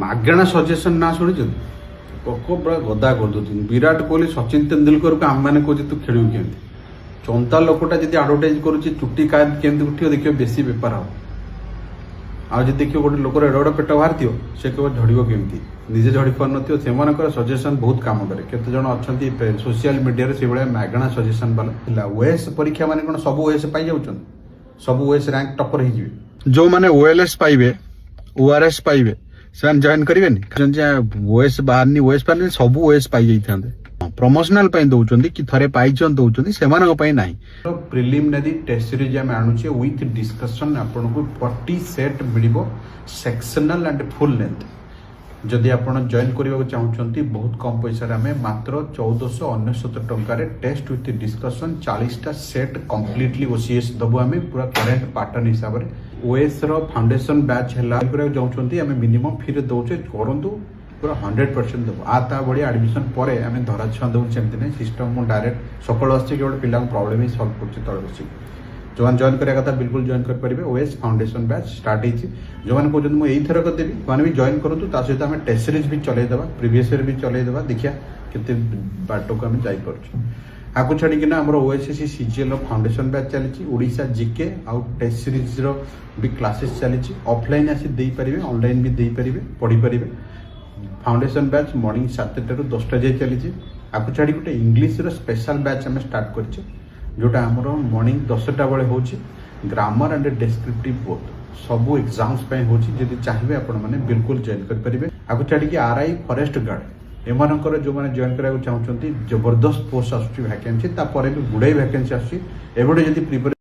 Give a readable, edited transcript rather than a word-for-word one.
मागणा suggestion ना शुणी पको बड़ा गदा कर दौरान विराट कोहली सचिन तेंदुलकर को आम मैंने कहे तू खेलू के चंता लोकटा जी आडभटाइज करुच्ची चुट्टी केमती उठियो देखियो बेसी बेपार हम आज देखियो गोटे लोकर एड पेट बाहर थो से केवल झड़ो केमती निजे झड़ी पार न सजेसन बहुत काम करे केते जन अच्छा सोशल मीडिया से भाया मागणा सजेसन वाला ओएस परीक्षा माने कौन सब ओएस पाई जाउछन सब ओएस रैंक टपर हो जो मैंने ओएलएस पाइबे ओआरएस पाइबे से जॉइन करेंगे ओएस बाहर ओएस पार सब ओएस पाई जाते प्रमोशनल दौरान कि थे पाइछन दौरान से प्रिलिमिनरी टेस्ट सीरीज आम आणुचे विथ डिस्कशन आपको 40 set mill sectional and full length जदि आप जॉइन करने चाहते बहुत कम पैसा आम मात्र 1499 टकर टेस्ट विथ डिस्कशन 40टा सेट कम्प्लीटली ओसीएस दबु आम पूरा करेन्ट पैटर्न हिसाब से ओएस फाउंडेशन बैच है चाहते आम मिनिमम फी दौचे करूँ पूरा 100% देव आ भाया एडमिशन पर आम धरा छुआ देव सेमती नहीं सिस्टम मुझे डायरेक्ट सकाल आस पिला प्रॉब्लम ही सल्व कर तले बस जो मैंने जॉइन करा था बिल्कुल जॉइन करेंगे ओएस फाउंडेशन बैच स्टार्ट होती जो मैंने कहते मुझे यही थरक देवी मैंने भी जॉइन करूँ सहित आम टेस्ट सीरीज भी चलईदेवा प्रीवियस ईयर भी चलईदेवा देखिए केते बाट को आम जापर आपको छाड़िकिना आम ओएसएससी सीजीएल फाउंडेशन बैच चली ओडिशा जीके आउ टेस्ट सीरीज भी क्लासेस चली ऑफलाइन आसी दे पारे ऑनलाइन भी दे पारे पढ़ी पारे फाउंडेशन बैच मॉर्निंग 7टा ରୁ 10टा जाए चली आपको छाड़ी गोटे इंग्लीश स्पेशल बैच आम स्टार्ट कर जोटा आमर मॉर्निंग 10टा बेले हो ग्रामर एंड डेस्क्रिप्टिव बोथ सबू एग्जाम्स होती चाहिए आपण मैंने बिल्कुल जॉइन करेंगे आपको छाड़ी आरआई फॉरेस्ट गार्ड एमनकर जो मैंने जॉइन करा चाहते जबरदस्त पोस्ट आसूँ वैकेंसी भी गुड़ाई वैकेंसी आसूँ एवं जब प्रिपेयर